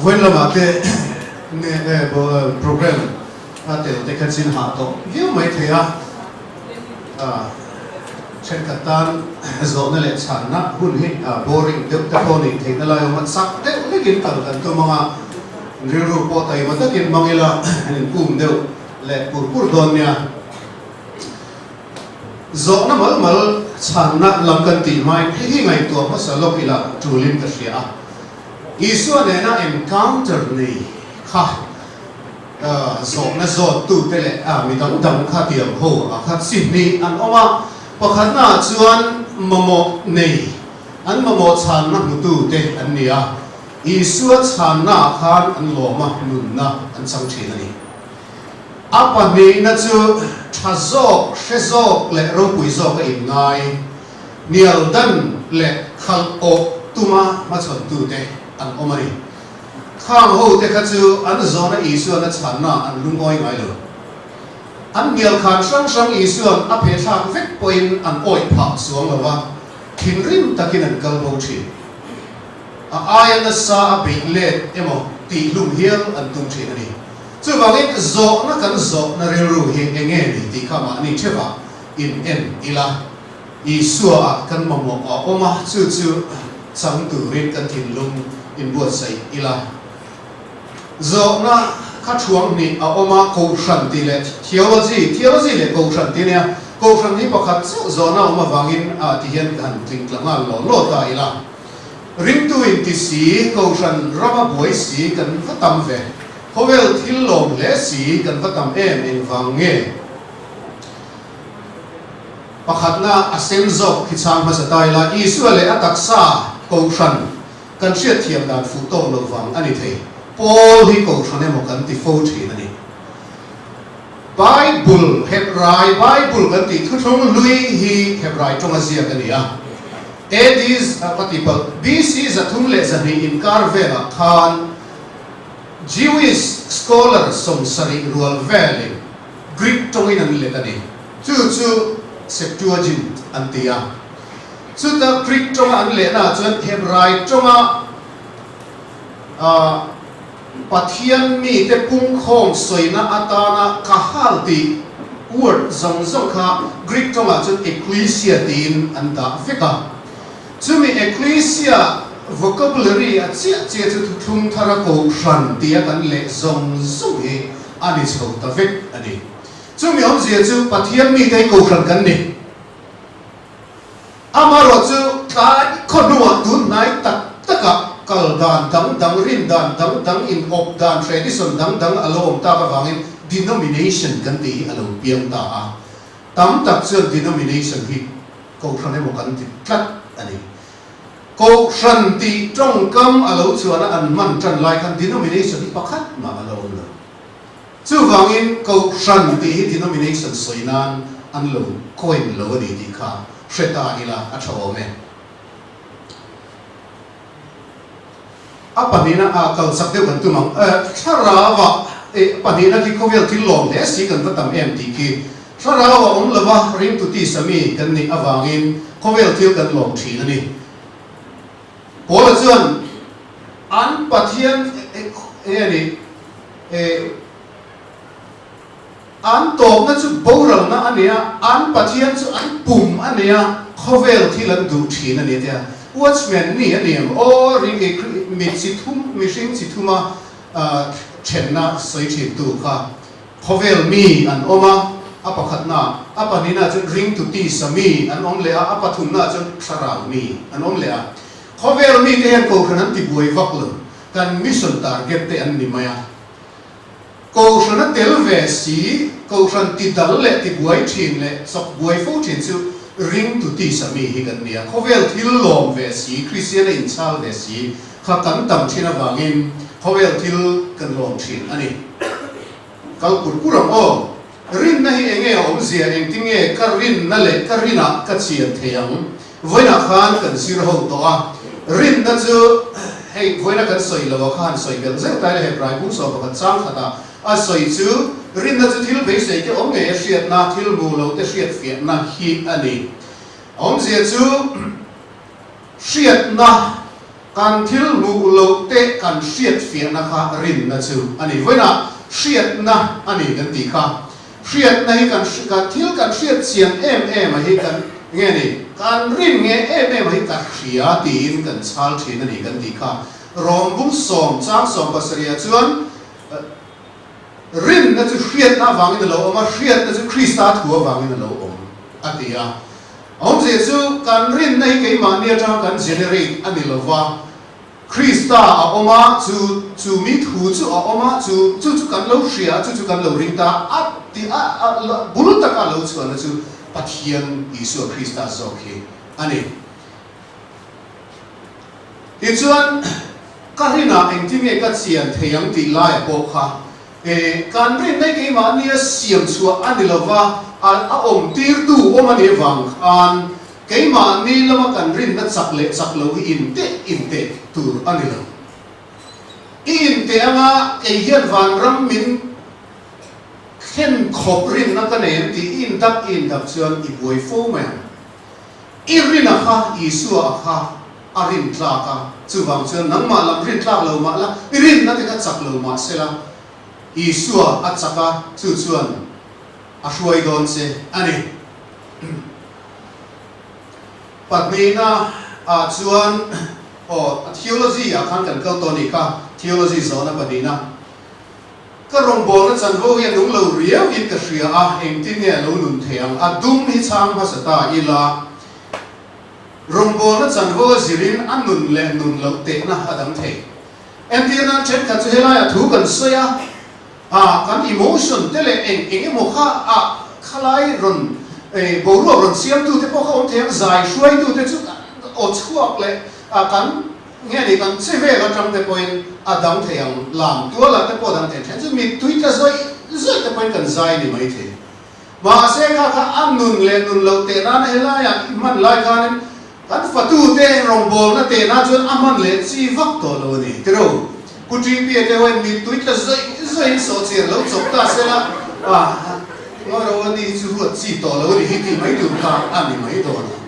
วันละมาเตะเนี่ยโปรแกรมเตะแต่กันสินหาโตเยี่ยมไม่เทียเช่นกันตันโซนนั่นแหละฉันนะหุ่นหินboring เด็กตะโกนอีกทีนั่นแหละมันสักเด็กไม่กินกันกันตัวมังเรื่องรูปโปรตีมันตะกินมังอีละกุ้งเดียวแหละปูดโดนเนี่ยโซนนั่นมันฉันนะลำกันตีไม่ให้ไงตัวภาษาโลกีละจูลินกันเสียอีส่วนเนี่ยนะ encounter นี่ค่ะโซนนะโซนตู้เตะมีดังข้าเทียมโหข้าสิบนี่อันออกมาพอขันหน้าชวนมโมนี่อันมโมฉันนะมุตุเตอันนี้อีส่วนฉันนะขันอันหลอมาหนุนนะอันสังเกตนี่อัปปะนี้นะจูชาโซเชโซและรูปุยโซก็อีกไงเนียลดันและขัลโอตุมาชนตุเตอันอมารีข้างหูเตก็จูอันโซนอีส่วนนะฉันนะอันลุงอ้อยไงเลยอันเดียวกันช่างอีส่วนอภิชาเวกปอยอันอ้อยผักสวงเลยว่าขินริมตะกินันกัลโบชีอายันสาบิเลตเอโมตีลุงเฮียลอันตุงชีนี่จู่บางทีโซนักันโซนัเรื่องเฮงเงี้ยนี่ที่ข้ามานี่เชื่อว่าอินเอ็นอีละอีส่วนกันมองออกมาจู่สังตุรินกันถิ่นลุงอินบัวใส่อีละโซนะข้าช่วงนี้เอามาโคชันตีเลยเทียวจีเลยโคชันตีเนี่ยโคชันที่ประคับโซน่าเอามาวางอินที่เห็นกันจริงจังโลตายละริมตัวอินที่สีโคชันรับมาบวยสีกันก็ตำเวเขาเวลที่ลงและสีกันก็ตำเอ็มวางเงี้ยประคับน่าอาเซนโซที่ช่างภาษาไทยละอีส่วนเลยอัตักษาโคชันกันเชื่อเทียมดานฟุตโต้ลงฟังอันนี้เทพอที่เขาชนะมันกันที่โฟทีนั่นเองไบเบิลเฮบไรไบเบิลกันที่ทุกช่วงลุยฮีเฮบไรตรงอาเซียกันนี่เอ็ดิสปฏิบัติบีซีจะทุ่มเล่จะนี่อินคาร์เวลคาน Jewish scholar สมสริรัวเวลิงกรีกตรงนี้นั่นเลยกันนี่จู่Septuagint อันที่จู่แต่กรีกตรงอันเล่นะจนเฮบไรตรงปะเทียนมีแต่พุ่งโค้งสวยนะอัตานะข้าฮัลตีวอร์ดซงข้ากรีกตรงจุดเอกลิเซียตีนอันตาฟิกาจุดมีเอกลิเซีย vocabulary เจี๊ยจุดทุ่งทาระโกชันตีกันเละซงเฮอันนี้ชอบตาฟิกอันนี้จุดมีอันเจี๊ยจุดปะเทียนมีแต่โกชันกันนี่อามารถจุดตายคนดูว่าดูนายตักกัลดานดังรินดานดังอินอบดาน tradition ดังอารมณ์ตากวางอิน denomination กันตีอารมณ์เปียงตาตั้มตักเชื่อ denomination ที่ก็ชันให้หมกันติดตัดอันนี้ก็ชันตีจงกำอารมณ์ส่วนอันมันจันไลกัน denomination ที่ประคัดมาอารมณ์เลยจู่วางอินก็ชันตี denomination สวยนั้นอันลงคอยลงดีที่ข้าเสตาอีละอัชโอเมปนี้นะเขาสักเดียวกันตัวมั้งถ้าเราว่าปนี้นะที่เขาเวลที่ลงเนี่ยสิกันก็ทำเอ็มทีคีถ้าเราว่าเลว่าริมตุตีสามีกันนี่อวางินเขาเวลที่กันลงทีนั่นนี่พอละจวนอันปะเทียนนี่อันโตนั่นจุดโบราณนะอันเนี้ยอันปะเทียนจุดอันปุ่มอันเนี้ยเขาเวลที่ลันดูทีนั่นนี่เดียWatchman นี่อันนี้โอ้ริงมีสิทุ่มมีสิ่งสิทุ่มเช่นน่ะสวยชิดตัวค่ะเขาเวลมีอันออกมาปะขัดน่ะปะนี้น่ะจะริงตุตีสามีอันอมเล่ปะทุ่มน่ะจะสราวมีอันอมเล่เขาเวลมีเรื่องกูขนาดที่บวยฟักเลยกันมิสนตาร์เก็ตอันนี้มากูขนาดเทลเวสีกูขนาดที่ดัลเล่ที่บวยชินเล่สักบวยฟูชินซูริงตุตีสามีฮิกันเนี่ยเขาเวลที่ลมเวสีคริสเตียนอินชาลเวสีข้ากันตั้งชินวางินเขาเวลที่กันลมชินอันนี้กัลกุลกุรมโอรินนั่นเองอมเสียเองทิ้งการรินนั่นแหละการรินักกัดเสียเทียงวันนักขันกันสิรหดตัวรินนั่นจะให้วันนักกันสวยแล้วขันสวยกันเจ้าตายเลยปลายผู้สอบกันสร้างขนาดสวยจูรินนั่นจะทิลเบสเองอมเงยเสียนาทิลมูลแต่เสียเฟียนาฮีอันนี้อมเสียจูเสียนา การทิลมูโลเตกันเสียดเฟียนะคะรินนะจูอันนี้ไว้นะเสียดนะอันนี้กันตีค่ะเสียดนะให้กันทิลกันเสียดเสียงมาให้กันเงี้ยนี่การรินเงี้ยมาให้กันเสียตีนกันชาลทีนั่นนี่กันตีค่ะรอมบุ้งส่งจ้างส่งภาษาเรียจวนรินนะจูเสียดนะวังอินโลมาเสียดนะจูคริสต์หัววังอินโลอันนี้ông Giêsu kan rin nei ke ma nia tang kan generate ani lova Krista a oma chu mi thu chu a oma chu kan lo ria chu kan lo ring ta a ti a bulu ta ka lo chu na chu pathian Isu Krista so ke ani ti chuan karina eng ti me ka chian theyang ti lai po kha kan rin nei ke ma nia siam chu ani lova a om tir tu om ani wang an keima ni lama kan rin na chak lo in te tur ani lo in te anga ke hian van ram min khen khop rin na kan em ti in dak chuan i boi fo ma i rin a kha Isu a kha a rin tla ka chu wang chuan nang ma lam rin tla lo ma la i rin na te ka chak lo ma se la Isu a chaka chu chuan a hruai don se ani patni na a chuan theology a khan kan kal to ni ka theology zona patni na ka rong bol na chan vo hian nung lo riau in ka hria a heng tin ne lo nun theang a dum hi chang ha sata ila rong bol na chan vo zirin an nun le nun lo te na adam the em ti na chen kan chu helai a thu kan soya kan emotion tele eng mo kha khalai ron bo ro ron siam tu te po kha om theng zai shruai tu te chu o chuak le kan nge ni kan se ve la tram te point adam theyang lam tu la te po dang te chen chu mi tui ta zoi te point kan zai ni mai the ma se kha an nun le nun lo te na hela ya man lai kan kan fatu te rong bol na te na chuan aman le chi vak to lo ni tro kuchi pi te hoi mi tui ta zoi so chi lo chok ta se la ngồi đâu đi chú ruột chỉ tỏ lâu đi thì mấy đường ta ăn thì mấy đồ này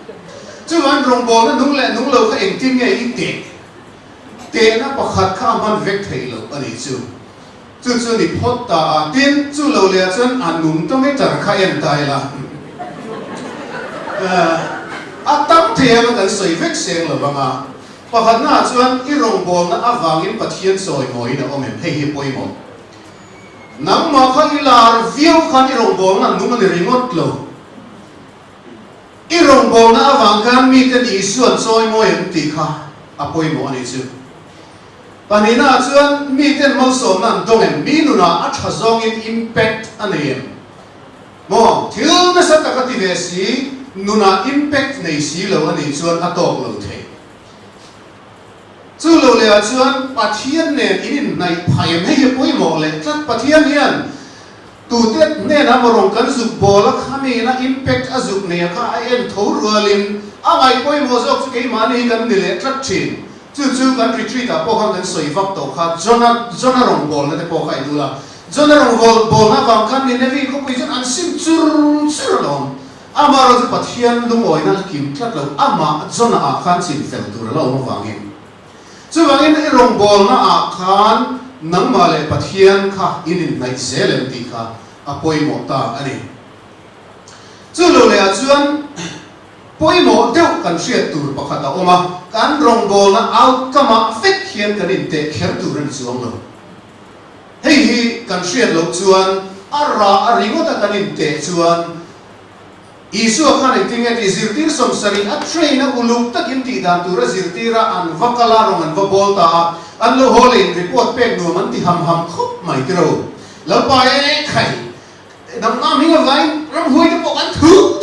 chú anh rong bò nó nung lâu cái anh tin nghe ít tệ nó bạc hạt khám ăn vét thấy lâu anh ấy chú đi phốt ta tin chú lâu lẹ chân ăn nung tao mấy chẳng khai em tài là tắm thì mà cần sấy vét xem là bằng bạc hạt na chú anh cái rong bò nó vàng in bát thiên soi mồi nó ôm em hay hiệp bôi mồi nang ma kha ilar view khan irong bol na nung ani ringot lo irong bol na awang kan mi ten Isuan soi mo em ti kha apoi mo ani chu panina chuan mi ten mo so nan dong em mi nu na a tha zong in impact ani em mo thil na sa ta ka ti ve si nu na impact nei si lo ani chuan a tok lo the chú lâu lệ chuan pathian ne in này phải mấy bôi mỏ lệ chắc pathian hiền tu tiết nên là một rong cần dục bò là khami na impact a dục ne kha em thấu rualin a ngày bôi mỏ dọc cái mà này cần đi lệ chắc chín chú cần retreat à bò cần soi vấp tàu kha zona rong bò là để bò khai du là zona rong bò na vàng khăn này vì không biết ăn sim chur lom ama rồi pathian đúng rồi na kim chắc lâu ama zona a khăn xin fel tu là lâu vàng em chú vang in rong bol na a khan nang ma le pathian kha in nai zelem ti kha apoi mo ta ani chú lo le chuan poi mo deu kan hriat tur pakhat a oma kan rong bol na outcome a fek hian kan in te kher tur an chuang lo hei hi kan hriat lo chuan a ringot a kan in te chuan Isu khan itinge ti zirtir som sari a train a uluk takin ti dan tura zirtira an vakala rong an vabolta an lo holin report pek nu man ti ham khop mai tro lo pa khai dam nam hinga vai ram hui te pok an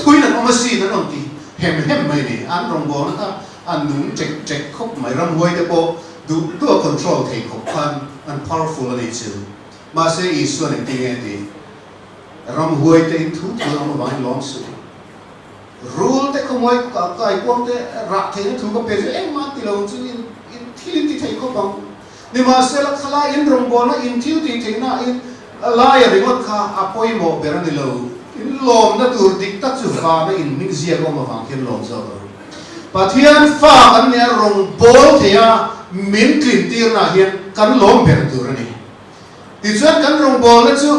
thui nan omasi nan on ti hem mai ni an rong bo na an nung check khop mai ram hui te pok du control thei khop khan an powerful ani chu ma se Isu an itinge ti ram hui te thu am vai long su rule te khomoi kai kwam te ra the thu ko pe em ma ti lo chu in thil ti thei ko bang ni ma se la khala in rong bo na in thil ti thei na in la ya ringot kha apoi mo beran ni lo in lom na tur dik ta chu fa na in ming zia ko ma wang ken lom zo pathian fa kan ne rong bol thea min klin tir na hian kan lom ber tur ani ti chuan kan rong bol na chu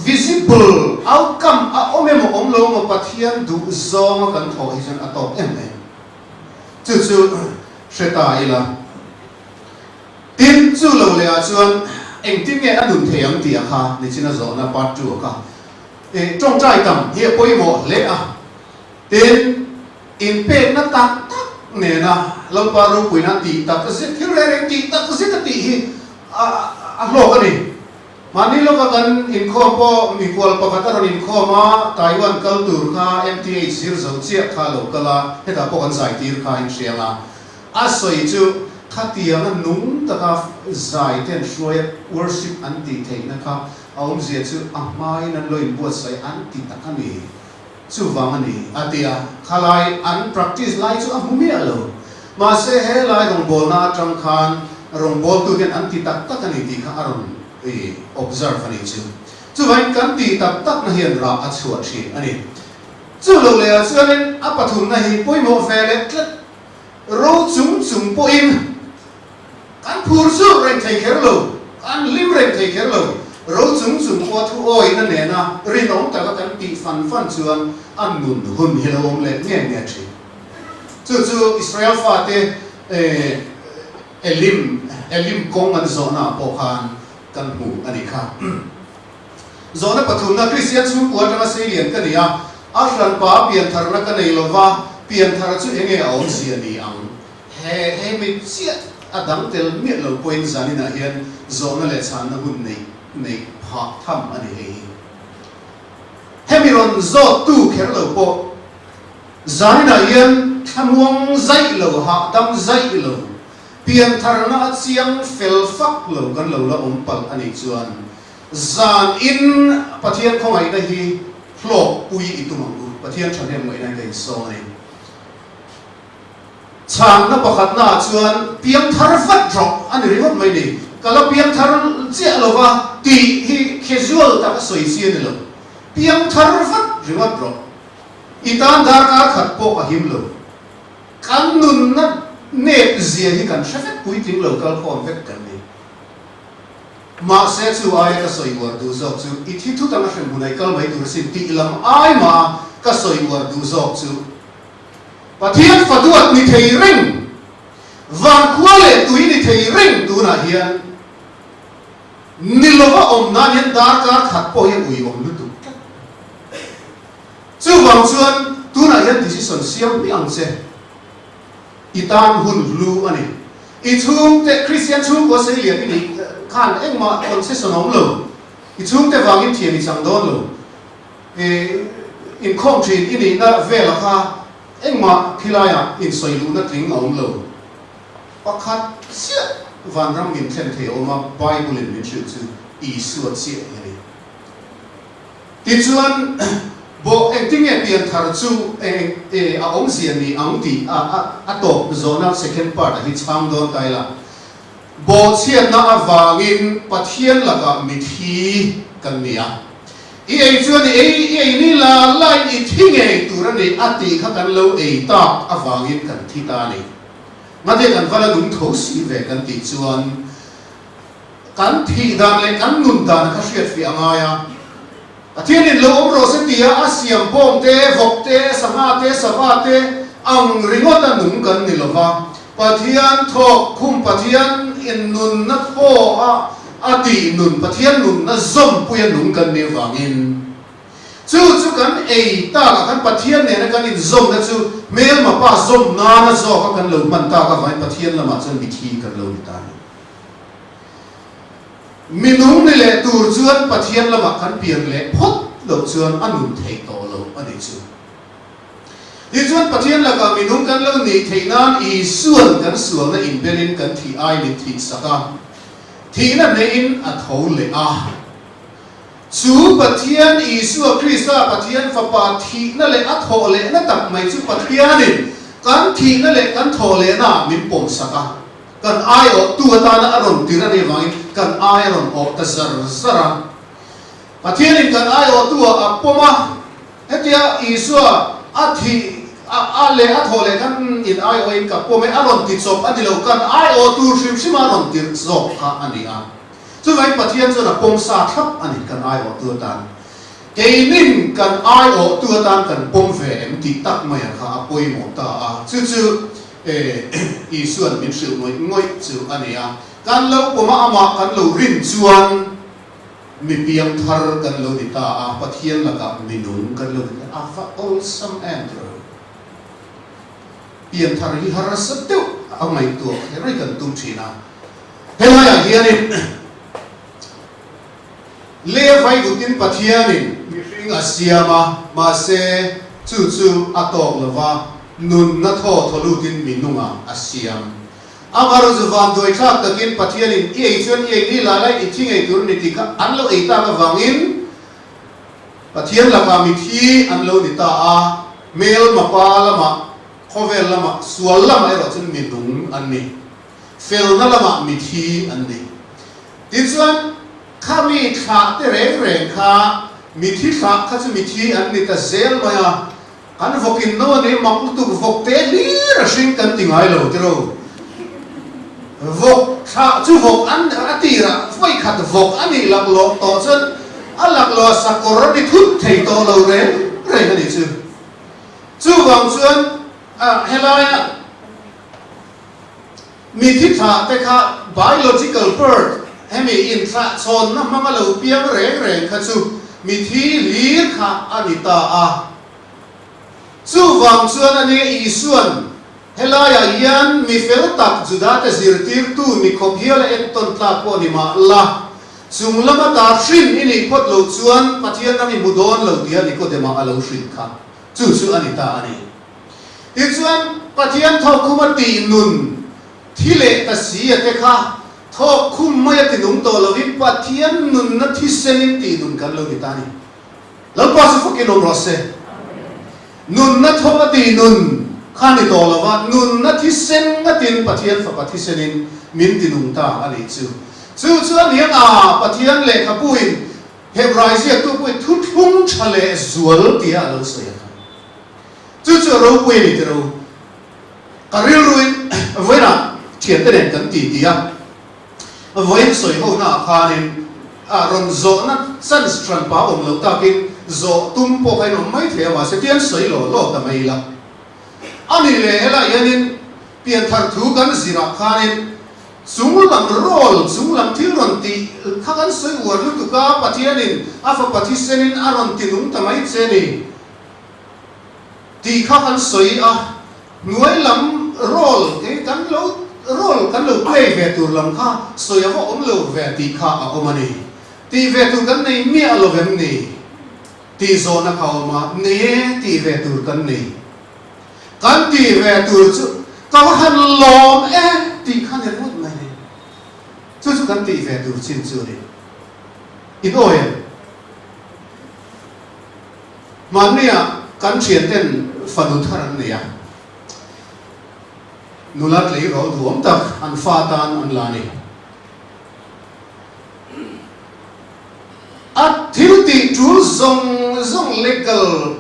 visible outcome a omemo omlo mo pathian du zong kan tho hi jan atop em em chu seta ila tin chu lo le a chuan eng tin nge anun theyang ti a kha ni china zo na part 2 ka e trong trai tam hi poi mo le a tin in pe na tak ne na lo pa ro pui na ti tak se thil re ti tak se ti hi a lo ka ni mani lo ka kan in kho po mi kwal pa ka ron in kho ma Taiwan culture kha MTH sir zo chia kha lo kala heta po kan sai tir kha in shela a soi chu khatia na nung ta ka zai ten shoi worship anti theina kha aum zia chu amai nan lo in buat sai anti takani chu wangani atia khalai an practice lai chu amumi alo ma se he lai rong bol na tram khan rong bol tu gen anti takani ti kha aron observe ani chu vai kan ti tak na hian ra a chuat thi ani chu lo le a chuanin a pathum na hi poimo vele tlet ro chung po in kan phur su reng thei kher lo kan lim reng thei kher lo ro chung po thu oi na ne na ri nong ta kan ti fan chuan an nun hun hi lo le nge thi chu Israel fa te elim kong an zona po khan kan mu ani kha zona pathum na Christian chu ko tanga se lian ka nia a ran pa pian thar na ka nei lova pian thar chu enge aum si ani ang he mi chia adam tel mi lo point zani na hian zona le chan na hun nei pha tham ani he mi ron zo tu kher lo po zani na hian thamuang zai lo ha dam zai lo pian thar na chiang fel fak lo kan lo la pal ani chuan zan in pathian khongai na hi flo pui itumangu pathian thanem ngai na dei so ni chang na pakhat na chuan piang thar fat drop ani ri hot mai ni kala piang thar che lo wa ti hi casual ta soi sian lo piang thar fat ri wat drop itan dar ka khat po ka him lo kan nun na nep zia hi kan shafet pui ting local form vek kan ni ma se chu ai ka soi war du zo chu I thi thu tang shen bunai kal mai tur sin ti lam ai ma ka soi war du zo chu pathian faduat ni thei ring van kwale tu ni thei ring tu na hian nilova om na hian dar ka khat po hi ui om lu tu chu wang chuan tu na hian decision siam pi ang se itan hun lu ani I chung te Christian chung ko se lian ni khan engma concession om lo I chung te wangin thiam I chang don lo in khom thin ini na vela kha engma khilaya in soi lu na tling om lo pakhat sia van ram min thlen the oma bible in min chu I suat sia ani ti chuan bo acting e pian thar chu a ong sian ni ang ti a to zona second part hi chang don kaila bo chian na awangin pathian laka mithi kan nia I chuan ni la lai I thinge turani ati kha kan lo ta awangin kan thi ta ni ngade kan vala dum tho si ve kan ti chuan kan thi dan le kan nun dan kha hriat fi angaya Athian in lo ro se tia asiam bom te vok te sanga te sava te ang ringot anung kan nilova pathian thok khum pathian in nun na po ati nun pathian nun na zom puya nung kan ni wangin chu kan ta kan pathian ne na kan in zom na chu mel ma pa zom na zo ka kan lo man ta ka vai pathian lama chan mi thi kan lo ni ta minung ni le tur chuan pathian lama kan pian le phot lo chuan anun thei to lo ani chu ti chuan pathian laka minung kan lo ni theinan I suan kan suang na in belin kan thi ai ni thi saka thi na ne in a tho le a chu pathian Isu Krista pathian fa pa thi na le a tho le na tak mai chu pathian in kan thi na le kan tho le na min pom saka kan ai o tu ta na aron tira ne wangin kan ai ron o ta zara pathian in kan ai o tu a poma hetia Isu a thi le a thole kan in ai o in ka po me aron ti chop ani lo kan ai o tur shim shim aron ti zop kha ani a chu vai pathian chu na pom sa thap ani kan ai o tu tan keinin kan ai o tu tan kan pom ve em ti tak mai kha apoi mo ta a chu isuan min sil ngoi chu ani a kan lo poma ama kan lo rin chuan mi piang thar kan lo ni ta a pathian la ka minung kan lo ni a fa awesome andrew piang thar hi har sa tu a mai tu rai kan tum thina hela ya hianin le vai gutin pathianin mi ring asiama ma se chu atok lova nun na tho tholutin minunga asiam amaro zuwan doi thak takin pathianin e chuan e ni la lai I thing ei tur ni ti ka anlo ei ta ka wangin pathian la ka mi thi anlo ni ta a mel ma pa lama khovel lama sual lama ero chun minung anni fel na lama mi thi anni tin chuan khami kha te reng kha mi thi kha kha chu mi thi anni ta zel maya kan vokin no ne makul tu vok te li ra sing kan tingai lo tro vok tha chu vok an atira foi khat vok ani lak lo to chen alak lo sakor ni thut thei to lo re ni chu wang chuan helaya mi thi tha te kha biological birth hemi in tha chon na manga lo piang reng kha chu mi thi lir kha ani ta a chu wang chuan ani isuan helaya yan mi fel tak juda te zirtir tu mi khophial ek ton tla ko ni ma la sunglama ta shin ini khot lo chuan pathian ami mudon lo dia ni ko dema alo shin kha chu ani ta ani tin chuan pathian thau khuma ti nun thile ta si ate kha tho khum mai ti nung to lo vi pathian nun na thi senin ti nun kan lo ni ta ni lo pa su fokin om rose nun na tho ti nun khani to lova nun na thi sen nga tin pathian fa pathi senin min ti nung ta ani chu chuan hian pathian le khapuin hebraisia tu pui thu thung thale zual tia lo soya chu ro pui ni tro karil ruin voina thian te den kan ti tia voin soi ho na khanin ron zo na san stran pa om lo ta kin zo tum po kai no mai the wa se tian soi lo ta mai la ani le hela yanin pian thar thu kan zira khanin sunglam rol sunglam thilron ti khakan soi war lu tu ka pathianin afa pathisenin aron tinung tamai cheni ti khakan soi a nuai lam rol ke kan lo rol kan lo play ve tur lam kha soi a om lo ve ti kha a omani ti ve tu kan nei mi a lo vem ni ti zona khauma ne ti ve tur kan nei kan ti ve tur chu ka han lom ti khan ne mut mai ne chu kan ti ve tur chin chu ni in oi mania kan thian ten fanu tharan ne ya nulat lei ro duam tak an fa tan an lani at thilti tul zong legal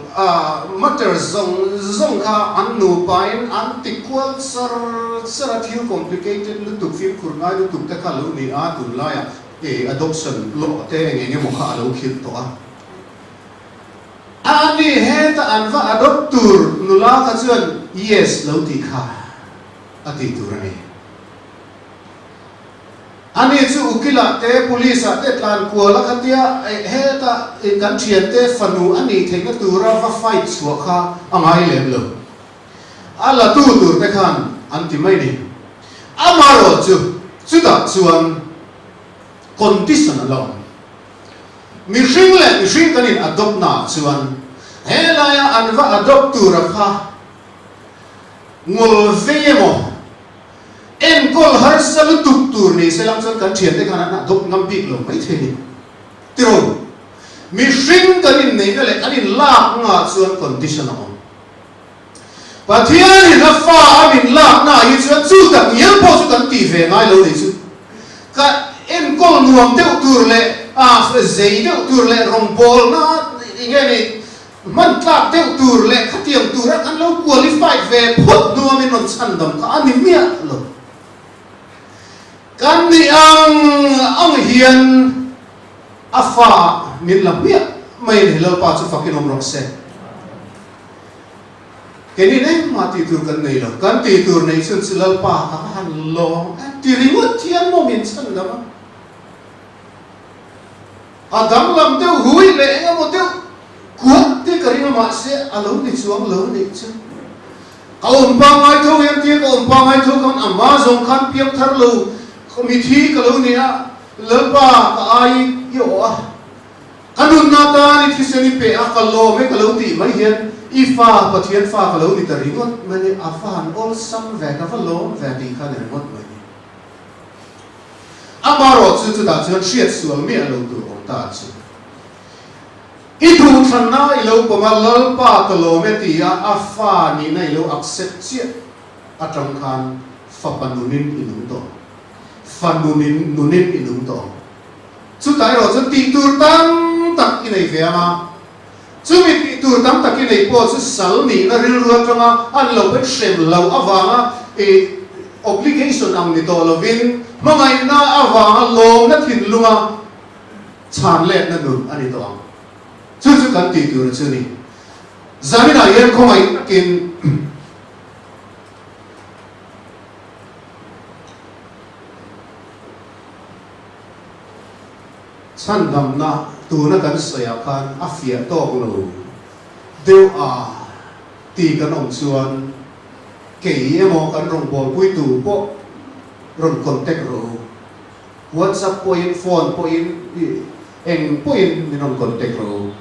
matter zong kha an nu pain an tikwal sar thil complicated lu tu film khurngai lu tu ta kha lu ni a tun la ya adoption lo te nge mo kha lo khil to a ani he ta an va adoptur nula ka chuan yes lo ti kha ati turani ani chu ukila te police te tlan ko la khatia he ta kan thian te fanu ani thengna tura va fight chu kha angai lem lo ala tu te khan anti mai ni amaro chu da chuan condition alone mi hring kanin adopt na chuan hela ya anwa adopt tura kha ngol vemo en kol har sal tuk tur ni selam chuan kan thian te khana na adopt ngam bik lo mai theni tiro mi hring kanin nei le kanin lak nga chuan condition on pathian in a fa amin lak na yi chuan chu tak yel po chu kan ti ve ngai lo ni chu ka en kol nuam deuh tur le zei deuh tur le rong bol na nge ni man tlak deuh tur le khatiang tur kan lo qualify ve phot nuam in on chan dam ka ani mia lo kan ni ang hian afa min la mia mai ni lo pa chu fakin om rok se keni nei ma ti tur kan nei lo kan ti tur nei chun silal pa ka han lo ti ringot thian mo min chan dam adam lam deuh hui le engamo deuh kuat ti karina ma se alo ni chuang lo ni chu kaum pa ngai tho yan ti kaum pa ngai tho kan amazon kan piak thar lo committee ka lo ni a lalpa ka ai yo a kanun na ta ni thiseni pe a ka lo me ka lo ti mai hian ifa pathian fa ka lo ni ta ringot mani afan all sam ve ka va lo ve ti kha le ngot mai amaro chu da chuan hriat sual mi a lo tu om ta chu itu thana ilo pama lalpa kilometer afa ni na ilo accept chia atang khan fapanunin inung to fanunin inung to chu tai ro chu ti tur tam tak inai ve ma chu mi ti tur tam tak inai po chu sal ni na ril ruat ranga an lo pe shem lo awanga e obligation ang ni to lovin mangai na awanga lom na thin lunga chan let na nun ani to chu kan ti tur chu ni zamina yen khomai kin chan dam na tu na kan soya khan afia to lo deu a ti kan om chuan ke emo kan rong bol pui tu po ron contact ro whatsapp point phone point eng point ni non contact ro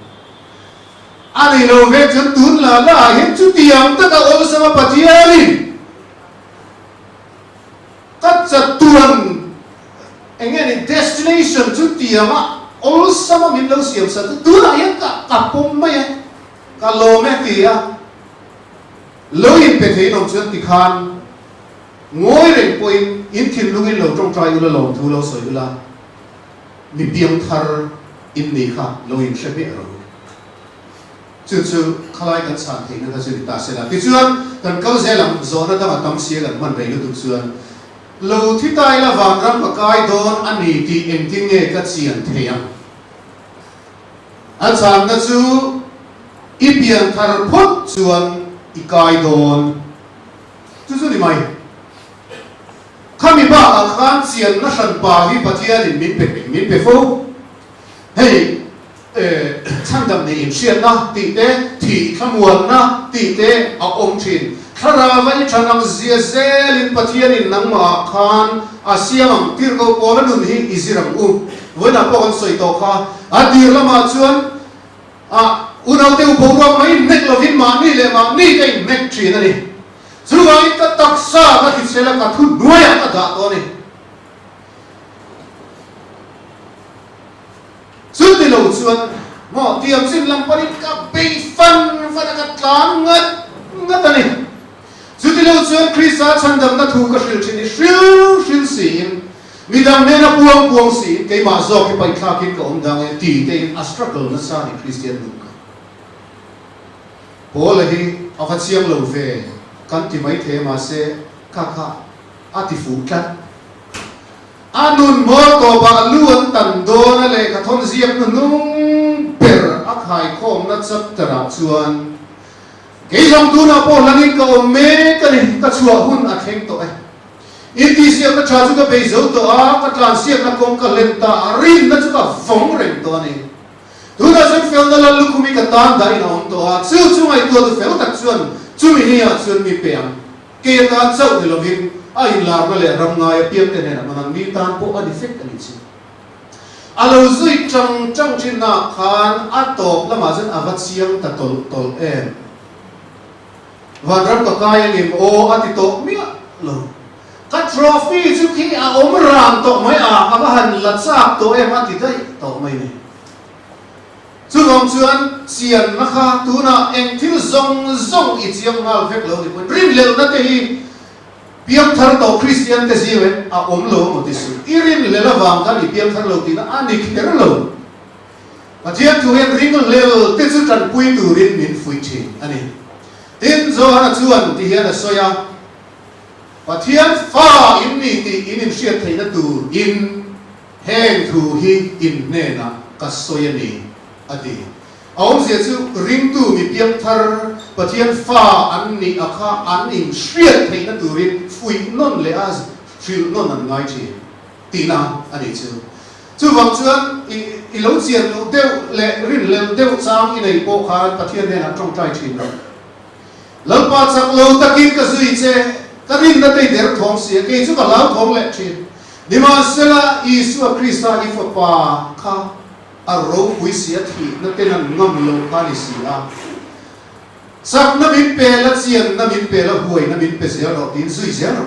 ani lo ve chun tun la hin chu tiang ta ka ol sama patiari kat chatuan engeni destination chu tiama ol sama min lo siam sa tu la yan ka pom mai ka lo me tia lo in pe thei nom chun ti khan ngoi reng point in thin lungin lo trong trai ula lo thu lo soi ula mi biang thar in ni kha lo in shepe ro chu khalai kan chan thei na chu ta se la ti chuan kan kal zelam zona da tam sia kan man rei lu tu chuan lo thi tai la wang ram ka kai don ani ti eng ting nge ka chian theiam an chan na chu i pian thar phot chuan i kai don chu ni mai khami ba a khan chian na san pa hi pathian in min pe fo hey chang dam nei im sian na ti te thi khamuan na ti te a om thin thara vai thanang zia zelin pathian in nang ma khan asiam tir ko ko nun hi iziram wena po kan soi to kha adir lama chuan unau te upo ro mai nek lovin ma ni le ma ni kai nek thi na ni chuwai ka taksa ka thi sela ka thu nuaya ka da to ni Suti lo chuan mo tiam sin lam parin ka be fan ka tlan ngat ani suti lo chuan krisa chandam na thu ka hril thini hril sin midam ne na puang sin ke ma zo ki pai thla kin ka om dang e ti te a struggle na sa ni christian lu ka pol hi a chiam lo ve kan ti mai the ma se kha ati fu tlat anun mo to ba luan tan do na le ka thon ziak nu nung per a khai khom na chap tara chuan ke jong tu na po lanin ka o me ka ni ka chua hun a theng to e in ti sia ka cha chu ka be zo to a ka tlan sia na kom ka len ta rin na chu ka vong reng to ni tu na san fel na la lu kumi ka tan dai na on to a chu ngai to tu fel tak chuan chu mi ni a chuan mi peam ke ta chau ni lovin a in lar na le ram ngai piam te ne na manang ni tan po a defect ani chi alo zui chang chin na khan a top lama zen avat siang ta tol em van ram ka kai ni o ati to mi lo ka trophy chu khi a om ram to mai a ka han la chak to em ati dai to mai ni chu gom chuan sian na kha tu na eng thil zong i chiang ngal vek lo ni pon rim lel na te hi piam thar to christian te ziwe a om lo mo tisu irin lela wang ka ni piam thar lo ti na ani kher lo Pathian thu hen ring lel te chu tran pui turin min fui thin ani tin zo na chuan ti hian a soya Pathian fa in ni ti in hriat theina tur in heng thu hi in ne na ka soya ni adi aung zia chu ring tu mi piam thar Pathian fa an ni akha an in hriat theina turin fui non le as fil non an ngai thi ti na ani chu wang chuan i lo chian lo deu le rin le deu chang i nei po kha Pathian ne na trong trai thin lo pa chak lo takin ka zui che ka rin na te der thong sia ke chu ka lau thong le thin dima sela Isu Krista i fa pa kha a ro hui sia thi na te na ngam lo ka ni sia sak na min pe la chian na min pe la huai na min pe sia ro tin zui sia ro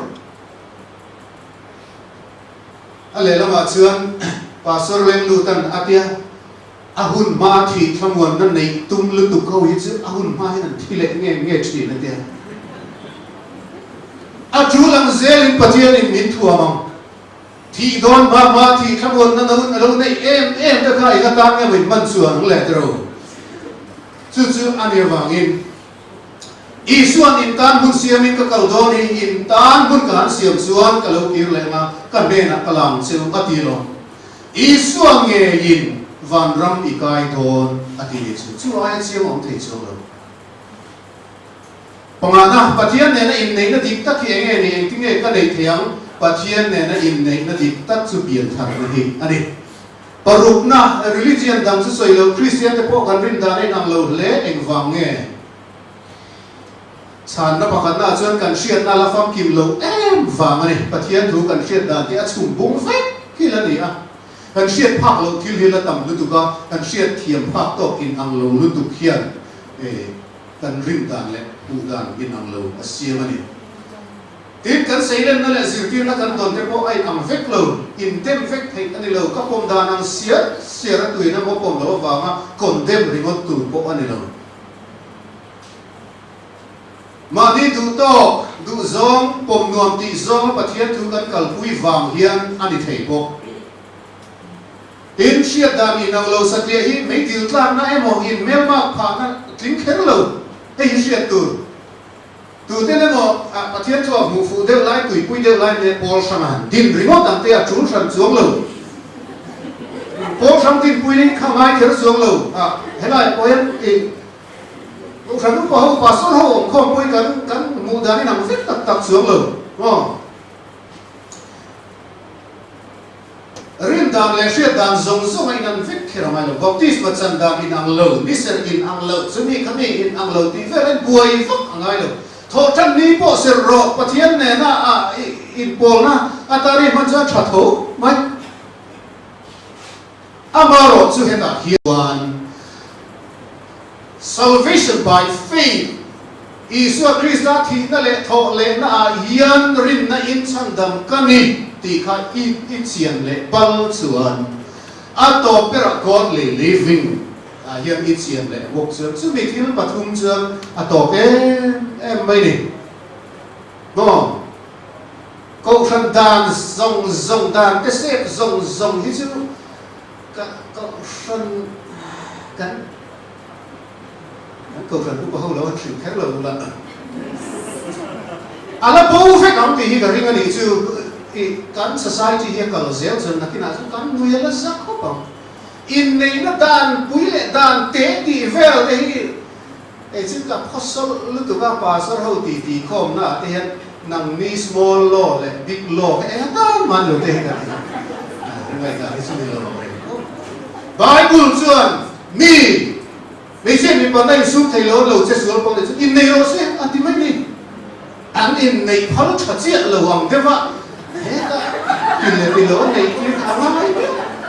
ale lama chuan pastor leng lu tan atia ahun ma thi thamuan na nei tum lu tu ko hi chu ahun ma hi nan thi le nge thi na tia a chu lang zel in Pathian in min thuamang thi don ma thi thamuan na lo nei em ta khai ka ta nge min man chuang le tro chu anir wangin Isuan in tan hun siam in ka kaldoni in tan hun kan siam chuan ka lo kir le ma kan be na kalang cheu atilo Isuan nge in van ram ikai thon ati chu ai siam ong thei chu lo pangana Pathian ne na in nei na dik tak hi nge ni ting nge ka nei thiang Pathian ne na in nei na dik tak chu bian thar na hi ani parukna religion dang chu soilo Christian te po kan rin dan ang lo le eng wang nge chan na pakhat na chuan kan hriat na la fam kim lo em wang ani Pathian thu kan hriat dan ti a chum bung ve hi la ni a kan hriat phak lo thil hi la tam lu tu ka kan hriat thiam phak to in ang lo lu tu khian kan rim dan le pu dan in ang lo a siam ani tin kan seilen na le zirtir na kan don te po ai ang vek lo in tem vek thei ani lo ka pom dan ang sia tu na mo pom lo wa ma condemn ringot tu po ani lo mà đi tu to du zong pom nuam ti zong Pathian thu kan kal pui wang hian ani thei po in hriat dan in ang lo satlia hi mei til tlan na emo in melma pha na tling kher lo ei hriat tu te le mo Pathian chu mu fu de lai pui de lai ne pol saman din ringot ang te a chun san chuang lo pol sam tin pui ni khamai kher chuang lo helai poem lúc sáng lúc có pastor họ không quay cắn mù đá đi nằm rất tập xuống rồi, riêng đàn lệ sét đàn giống giống anh ăn vết khi mà lo baptist mà chân đàn in ang lâu, mister in ang lâu, chúng mình kami in ang lâu thì phải lên buổi vóc ang ai lo, thọ chân ní bộ sờ rọ, Pathian này na in bol na, atari man cha chặt thấu, mai, amaro chú hết à hiền salvation by faith Isu Krista thi na le tho le na hian rin na in chandam kani ti kha in chian le bal chuan ato pera God le living hian in chian le wok chuan chu mi thil pathum chuan ato em mai ni no ko khan dan zong dan te sep zong hi chu ka khan kan câu chuyện của hậu lâu chuyện khác lâu là là bố phải làm gì cái riêng này chứ cái cán society hiện cái giáo dân là cái nào cũng cán nuôi là rất khó bằng in này nó đàn bùi lệ đàn tế thì về đây chứ cả hostel lúc tụi các bà xã hội thì không na thì hiện nằng ni small law lệ big law cái ấy đàn mà được thế cái này cái gì law Bible chuẩn mi bây giờ mình bắt đầu xuống thầy lâu lâu sẽ xuống bằng in này rồi sẽ anh thì mấy đi anh in này phá lúc thật sự là hoàng thế vậy thế cả in này bị lỗ này thì thằng ai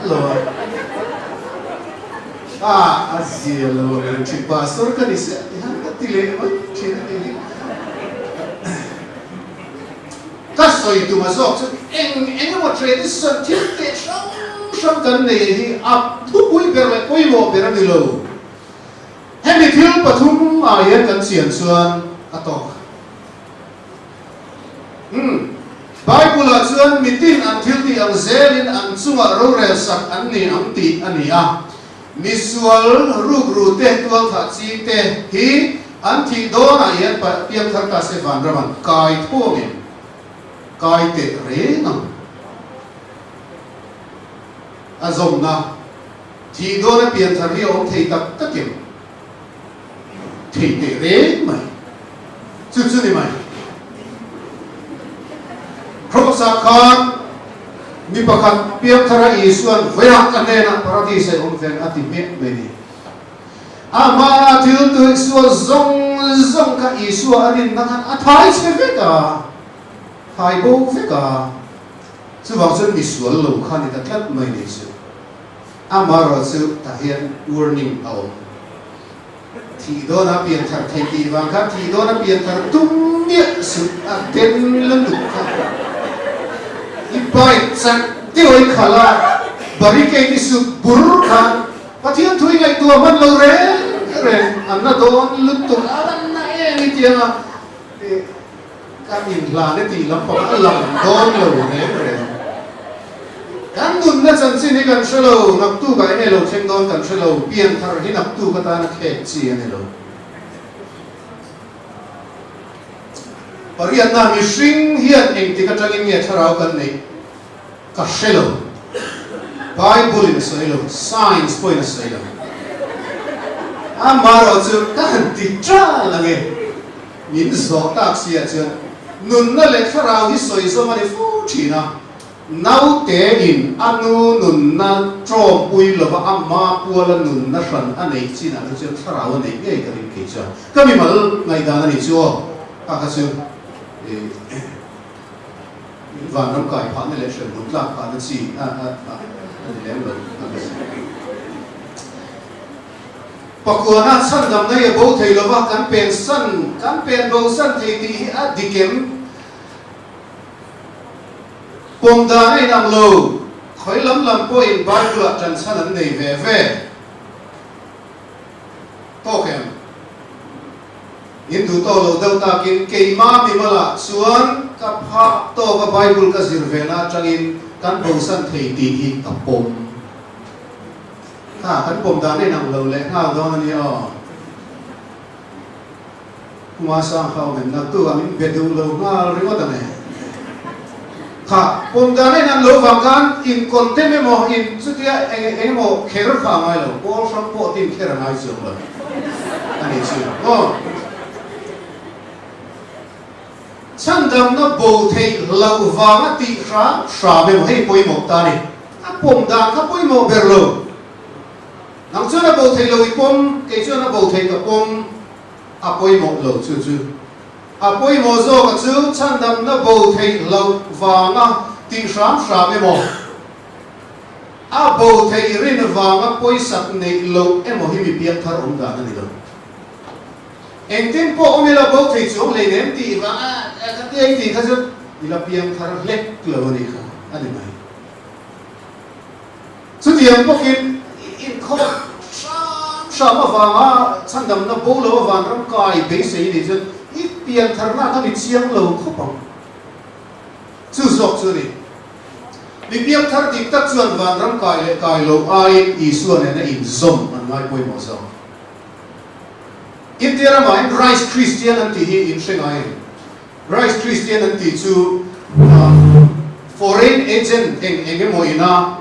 rồi gì rồi chuyện pastor cái gì hắn cái tỷ lệ mấy chuyện này các soi tụi mà sọc chứ anh một tradition thiết tế sống cái này thì thu quý về lại quý một về nó đi lâu Hemi thil pathum hian kan sian chuan atok Bible chuan mitin ang thil ti ang zelin ang chunga ro rel sak an ni ang ti ania misual rugru te tuang tha chi te hi an thi do na yan pa piam thar ta se van raman kai thome kai te re nam azom na thi do na piam thar hi om thei tak takim thei te re mai chu chu ni mai Prosa khan mi pakhat piam thara isuan verak anena parati se omven ati met meni ama til tu isu zong ka isu arin nangan athai se veka thai bo veka chuwang chen mi sual lo khan ni taklat mai ni su ama ro chu ta hian warning au thi do na pian thar thei ti wang kha thi do na pian thar tum nie su a ten lan lu kha ipai chak tioi khala barike ni su bur khan pathian thui ngai tua man lo re anna don lut tu alan na e ni tia ka min la ne ti lam pa lam don lo re kan nun na chan chi ni kan shelo nak tu ga ne lo chen don kan shelo pian thar hi nak tu ka ta na khe chi ne lo parian na mi shing hian eng ti ka tangin nge tharau kan nei ka shelo Bible in Israel, science po in Israel. Amaro chu kan ti tra lange min zo tak sia chu nun na le tharau hi soi so mani fu china nau te in anu nun na trom pui lo ba amma puala nun na ran anei china chu tharau nei nge ka rin ke cha kami mal ngai da ni chu ka chu van ram kai pha ne le shen nun la pha na chi Pakuana san dam na ye bo thei lo ba kan pen bo san thei ti a dikem pom da nei nam lo khoi lam po in Bible tran san an nei ve to kem in du to lo dau ta kin ke ma mi mala suan ka pha to ka Bible ka zir ve na changin kan bo san thei ti hi ka pom kan pom da nei nam lo le ha do ni o kuma sa khaw men na tu amin be du lo nga ri wa da ne pom da nei nam lo wang kan in kontem mo in chutia eng mo kher kha mai lo ko sam po tin kher ngai chu lo ani chu o chan dam na bo thei lo wa ti sha be hei poi mo ta ni a pom da ka poi mo ber lo nang chu na bo thei lo I pom ke chu na bo thei ka pom a poi mo lo chu a poi mo zo ka chu chan dam na bo thei lo wa nga ti sha be mo a bo thei rin wa nga poi sat nei lo e mo hi mi piak thar om da na ni lo eng tin po omela bo thei chu le nem ti wa ka ti ti kha chu ila piang thar lek lo ni kha ani mai chu tiang po kin in kho sa ma wa ma chan dam na bo lo wa ram kai be sei ni chu I piang thar na ka mi chiang lo kho pang chu sok chu ni mi piang thar dik tak chuan wa ram kai lo ai I suan na in zom an mai poi mo zo in there am Rice Christian and he in Shanghai. Rice Christian and chu foreign agent eng moina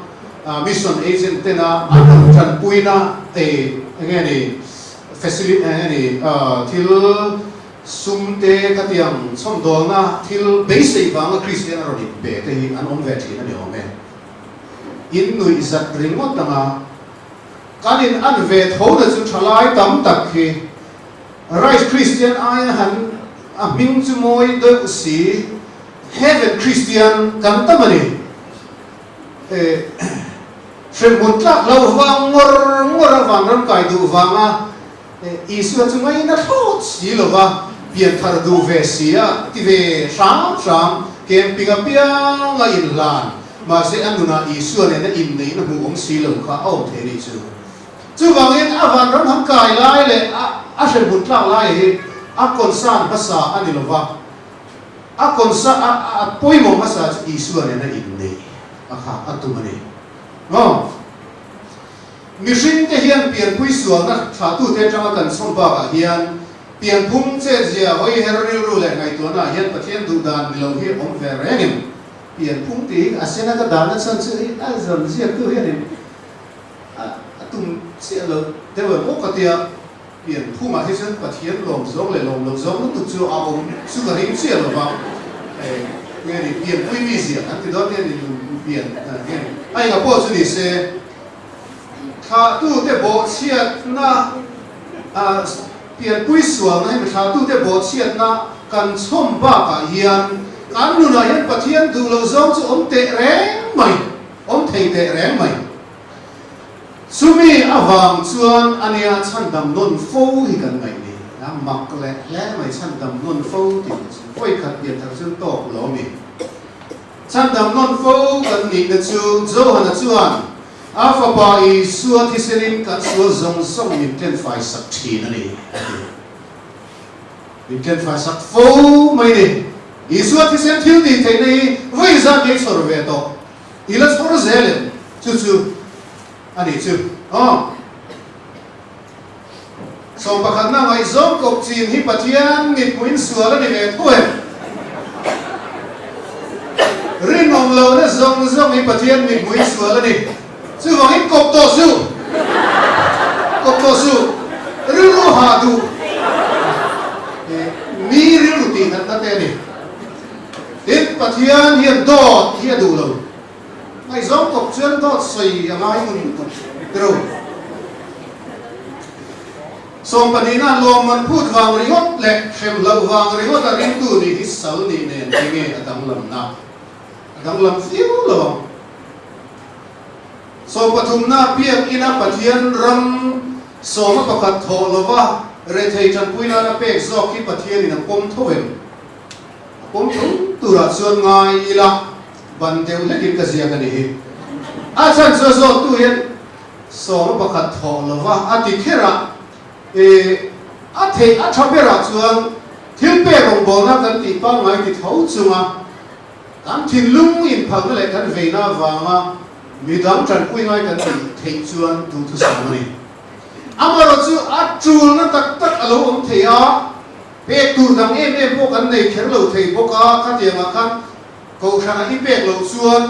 mission agent tena chan puina te ngani facility ngani til sumte katiam somdona til basic bang Christian ro ni be te hi an om ve thi na ni ome in nui zat ringot tanga kanin an ve tho na chu thalai tam tak khi Rice Christian ai han a ming chu moi de si heaven Christian kan tamani shem mutlak lo wang ngor wang ram kai du wanga isu chu mai na thot si lo wa pian thar du ve sia ti ve sam camping a piang a in lan ma se anuna isu ne na in nei na hu om si lo kha au the ni chu wangin avan ram ham kai lai le a shen mutlak lai hi a konsan basa ani lo wa a konsa a poimo masa isu ne na in nei a kha atumani no มิชินเทียนเปลี่ยนผู้สวงนะถ้าตู้เทจังกันสมบัติเฮียนเปลี่ยนพุ่งเจียไว้เฮโรนิรูเลยไงตัวน่ะเฮียนประเทศดูดานมิลเฮียอมเวรเองเปลี่ยนพุ่งตีอาเซนักดานนั่นสันสื่ออาจารย์เสียคือเฮียนตุ้มเสียเลยแต่ว่าปกติเปลี่ยนพุ่งมาที่ฉันประเทศลมซงเลยลมซงนั่นตุ้มจู่เอาสุกริมเสียหรือเปล่าเนี่ยเปลี่ยนผู้มีเสียอันที่ตอนนี้เปลี่ยนเนี่ยไอ้กับพวกสุนิเสถ้าตู้เตบเชียนะเปลี่ยนผู้สวงให้มันถ้าตู้เตบเชียนะกันชมบ้ากันเฮียนการนู่นน่ะยันประเทศดูเราซ้อมจะเตะแรงไหมเตะแรงไหมสุมีอวังส่วนอันนี้ฉันดำนนฟูให้กันไงนี่นะมักเละและไม่ฉันดำนนฟูติดไฟขัดเปลี่ยนทางซึ่งโตกล้อมีฉันดำนนฟูกันนี่นะจูโจหันจวนอาฟาบายส่วนที่เสริมกันส่วนส่งมีเต็นไฟสักทีนั่นเองมีเต็นไฟสักฟูไม่เนี่ยอีส่วนที่เสริมที่ดีที่นี่วิจารณ์เอกสรเวโตอีลัสโฟร์เซเลนจู่อันนี้จู่ส่งประคันนั่งไอ้ส่งกบจีนที่ปัจจัยมีผู้อินส่วนนี่เองทั่วรินองเราเนี่ยส่งที่ปัจจัยมีผู้อินส่วนนี่จู่ว่าให้กบต่อสู้รู้หาดูมีรู้ตีนั่นนั่นเองนี่ปัจจัยเฮียดอดเฮียดูเราไอ้ส่งกบเชื่อดอดใส่ยังไงมันรู้ส่งปนีน่าลมมันพูดวางริฮดเล็กเข้มเราวางริฮดแต่ริมตูนี่ที่สาวนี่เนี่ยที่เงี้ยดังลำน้ำดังลำฟิวลมส่งปฐุมนาเปียกอินาปะเทียนรำส่งมาประกาศโทลว่าเรทัยจันปุยนาเป็กซอกที่ปะเทียนนี่นะปมทุ่มตุระส่วนไงอีละบันเทวเล็กกินกระเสียกันนี่อาจารย์ส่วนตัวเห็นส่งมาประกาศโทลว่าอาทิตย์แค่ละอาชอบเปรักส่วนที่เปรองบอลนักกันติดป้องไงติดเท้าจุงอ่ะการทิ้งลุงอินพังนั่นแหละกันเวน่าวางอ่ะมีดำจันคุยไงกันติดเท้าส่วนดูทุกสิ่งนี่อามาเราจู่อาจูนั่นตักอารมณ์เทียเปกตูดังเอ็มพวกกันในเขียนเราเทียพวกกันขัดเดียงกันกูชนะอีเปกเราส่วน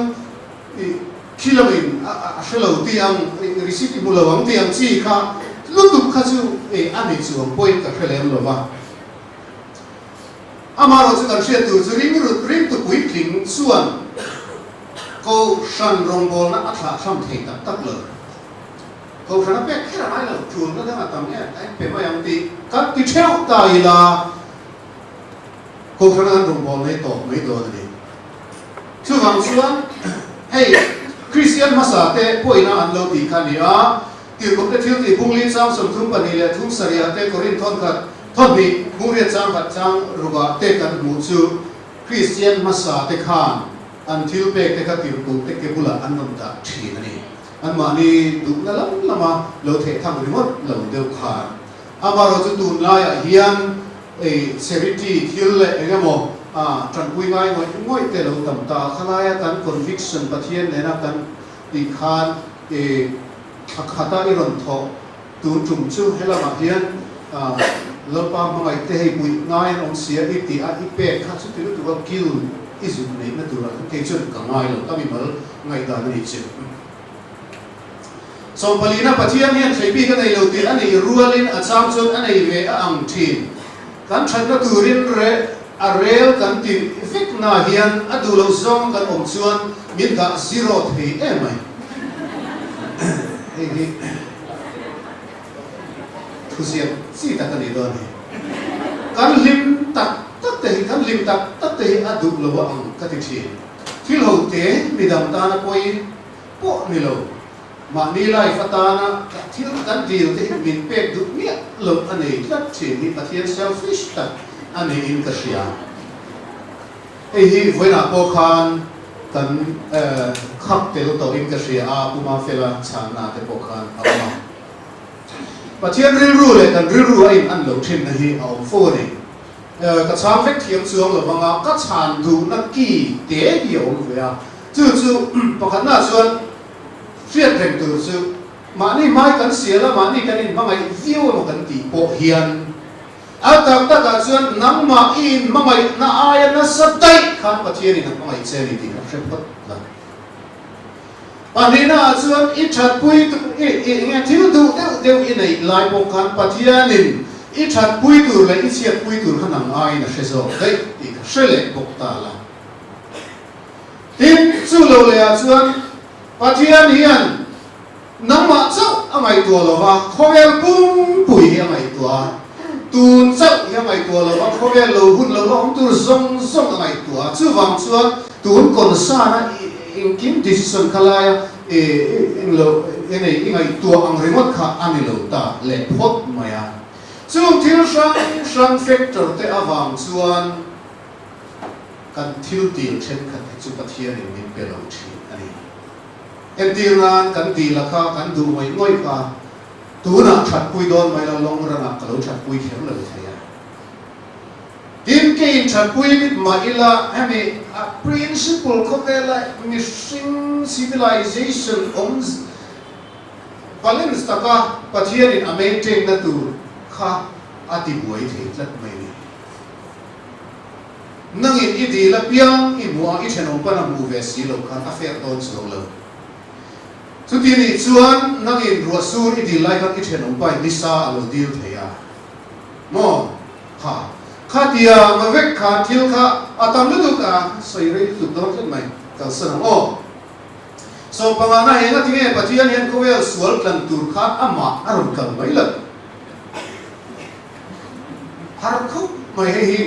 คิลมินเชลเราเตียงริสิติบุลวังเตียงจีค่ะลุตุข้าจู่อันนี้จู่ป่วยกับเรื่องอะไรวะอามาเราจะกันเชื่อตัวจะริมตุกุยทิ้งส่วนก็ชันรองบอลนั้นอัฐาทำเทตักเลยก็ชันเป็นแค่ไรเราจูนก็ได้มาทำเนี่ยเป็นว่าอย่างที่กันที่เช่าตายละก็ชันรองบอลไม่ตกไม่โดนเลยช่วงส่วนให้คริสเตียนมาสาเต้ป่วยน่าอันเราตีกันเนี่ยที่ผมได้เที่ยวที่พุ่งลิ้นซ้ำสมทุนปนีเลยทุ่งสรีอาเตกรินทอนกัดทอนมีมุเรียนจางกัดจางรูกาเตกันมูจูคริสเตียนมาสาเตคานอันทิลเปกเตกันติรุกุเตกบุลาอันนนตาชีนันนี่อันมานี่ดูนั่นละมาเราเททั้งริมดเราเดือดขาดอามาเราจะดูนายเฮียนเซริตี้ทิลเล่เองมั้งจันคุยง่ายง่อยแต่เราต่ำตาขลายกันคอนวิคชันปะเทียนเนี่ยนะกันตีคานขัดตาอิรันทอตูนจุ่มจู่ให้เรามาเพียนเราปามมาเตะให้บุยง่ายองเสียอีตีอาอีเป็ดข้าสุดที่รู้ตัวกิลอิสุนี่นั่นตัวเราเกี่ยวกับง่ายเราตั้งมีมาง่ายด่านนี้เช่นสองพลีน่าปะเทียนเนี่ยใช้ปีกันในเราตีอันนี้รัวลินอาจารย์จนอันนี้เวออังทีกันฉันก็ตูรินเรอเรลกันตีฟิกนาเฮียนอดูเราส่งกันองชวนมีแต่ซีโร่เทเอ็มไหมทุเสียงสีตักกันอีดอนกันลิมตักเตะกันลิมตักเตะอดูเราอังกันที่ที่เราเตะมีดำตานะปอยปอนี่เรามานี่ไล่ฟัตานะที่กันดีเราเตะมินเป็ดดูเนี่ยเราอันนี้ตัดเชี่ยนี่ปะเทียนเซลฟิชตัดอันนี้อินกัสยาไอ้ที่เวลาโปคันกันขับเตลุตัวอินกัสยาปุมาเฟลาชานาเตโปคันเอามาปะเทียนรู้เลยกันรู้ไอ้อันเหล่าทิ้งนะฮีเอาโฟนี่กระชากเฟกเทียมช่วงหรือว่าก็ชานดูนักกี้เตะเดียวเลยอ่ะจู่ปะกันน่าชวนเสียเร่งตัวจู่ mà ni mai kan sia la mà ni kan in mangai view mo kan ti po hian atak ta ka chuan nang ma in mangai na aya na satai khan pathian in mangai cheri ti ka shepat la panina chuan I that pui tu nge thil du deu in ei lai po khan pathian in I that pui tu le I chiat pui tu khanang ai na shezo dei ti ka shele bok ta la tin chu lo le a chuan pathian hian nang ma chau amai tua lo wa khovel pum pui amai tua tun chau amai tua lo wa khovel lo hun lo hom tu zong zong amai tua chu wang chuan tun kon sa na in kim decision khalaya in lo enei ingai tua ang remote kha ani lo ta le phot maya chu thil sang factor te awang chuan kan thil ti chen khat chu pathian in min pe lo thi ani em tiêu ngan kan ti la kha kan du mai ngoi kha tu na that pui don mai la long ra na ka lo that pui khem lo thaya tin ke in that pui mit ma ila ame a principle ko te la mission civilization balance ta ka pathian in maintain na tu kha ati buai the tlat mai ni nang in idi la piang I mua I theno pa na mu ve si lo kha affair don so lo chu ti ni chuan nang in ro sur I di lai ka I theno pa ni sa alo dil theya mo ha khatia ma vek kha thil kha atam lu ka sai re tu don chen mai ka san o so pangana henga tinge pathian hian ko wel sual tlan tur kha ama aron kal mai la har khu mai hi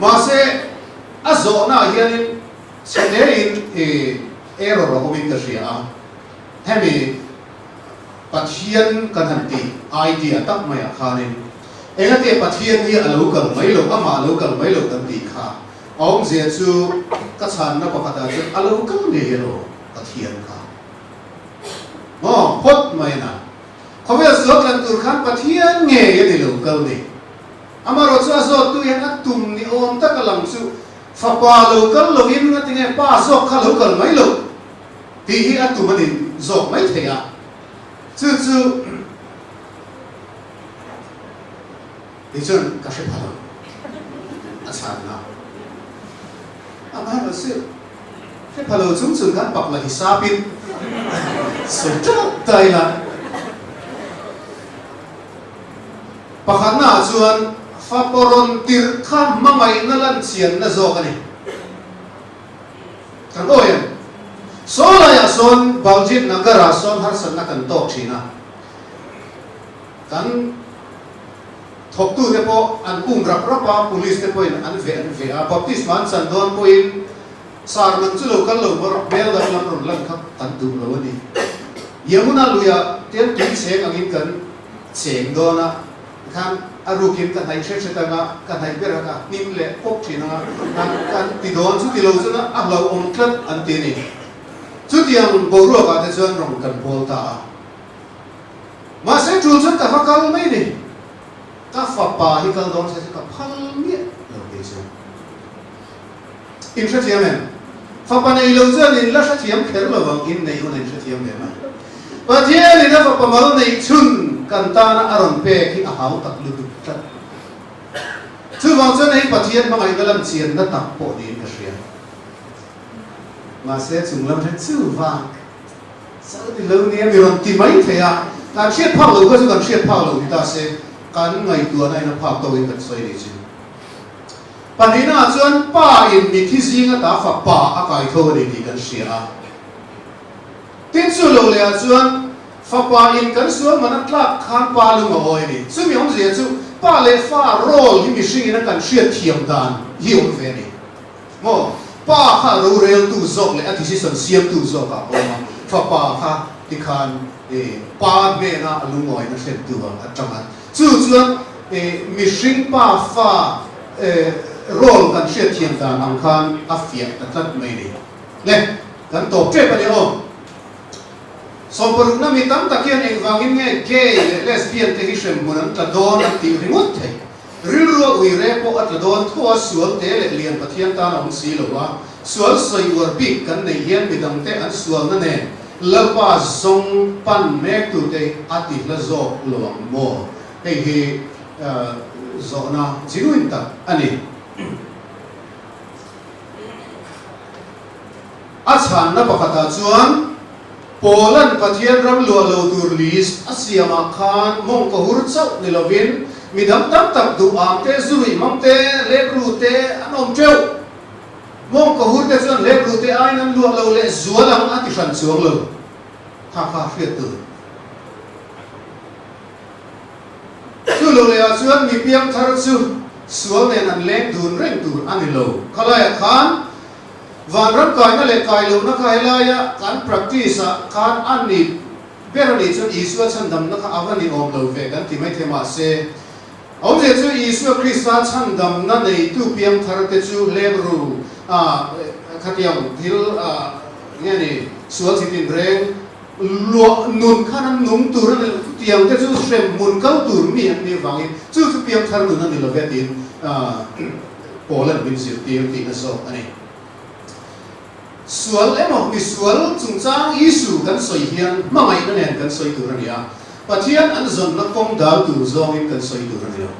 mà sẽ azo na hian senerin error ho min ka ria hemi pathian kan hanti idea tak mai khanin engate pathian hi alo kal mai lo ama lo kal mai lo kan ti kha ong je chu ka chan na pakata chu alo kal ne hero pathian kha mo hot mai na khowe so kan tur khan pathian nge ye ni lo kal ni amaro chu azo tu yang atum ni om ta kalang su fa pa lo kal lo in nga tinge pa zo kha lo kal mai lo ti hi atum ni zo mai thea chu ni chun ka she phalo asan na ama lo se she phalo chung chung kan pak la hisapin se ta tai la pakhat na chuan faporon tir kha mamai na lan chian na zo ka ni kan oyen so la ya son baljit nagara son har san na kan tok thina kan thok tu te po an rap rapa police te po in an ve a baptist man san don po in sar man chu lo kan lo bor bel da lam ron lan kha tan du lo ni yamuna luya ten tin se angin kan cheng do na kan arukin kan hai che ta nga kan hai ber ka nim le pok thina kan ti don chu ti lo chu na a lo om tlat an ti ni chu ti ang bo ro ka te chuan rong kan bol ta ma se chul chu ta fakal mai ni ka fa pa hi kal don se ka phal mi lo ke chu in sha ti amen fa pa nei lo chuan in la sha thiam kher lo wang in nei hun in sha thiam me ma pa thia ni na fa pa mal nei chun kan ta na aron pe ki a hau tak lu ta chu wang chuan ei pathian ma ngai galam chian na tak po ni ka ria ma se chung lam the chu wang sa ti lo ni mi ron ti mai the ya ta chiat phau lo ko chu kan chiat phau lo ni ta se kan ngai tua nai na phau to in kan soi ni chu panina chuan pa in mi thi zinga ta fa pa a kai tho ni ti kan ria tin chu lo le a chuan fa pa in kan suan mana tlak khan pa lu ma hoi ni chu mi hom je chu pa le fa rol hi mi sing in kan hriat thiam dan hi om ve ni mo pa kha ro rel tu zok le a decision siam tu zok a oma fa pa kha ti khan pa me na lu ngoi na set tu a tanga chu chuan mi sing pa fa rol kan hriat thiam dan ang khan a fiat ta tat mai ni le kan top tre pa ni om so por na mi tam takian eng wangin nge gay lesbian te hisem munan ta don at ti ringot thei rilro ui re po at don thua sual te le lian pathian ta na si lo wa sual soi war big kan nei hian midang te an sual na ne lapa zong pan mek tu te ati la zo luang mo hei hi zo na jinuin tak ani achan na pakata chuan Poland pathian ram lua lo tur lis asiama khan mong ko hur chau ni lovin midam tam tak du am te zui mam te lekru te anom treu mong ko hur te chuan lekru te ai nan lua lo le zualang ati khan chuang lo kha kha hriat tu chu lo le a chuan mi piang thar chu sual nen an lek dun reng tur ani lo khalai khan van ram kai na le kai lo na kai la ya kan practice kan ani berani chu isua chan dam na kha avani om lo ve kan ti mai thema se om je chu isua krista chan dam na nei tu piang thar te chu lebru khatiam thil nge ni sual sitin reng lo nun khanam nung tur ne tiang te chu shrem mun kau tur mi an ni wangi chu chu piang thar nun ani lo ve tin Poland bin sir ti na so ani sual emo mi sual chungchang isu kan soi hian mamai na nen kan soi tur ania pathian an zon na kong dal tu zong in kan soi tur ania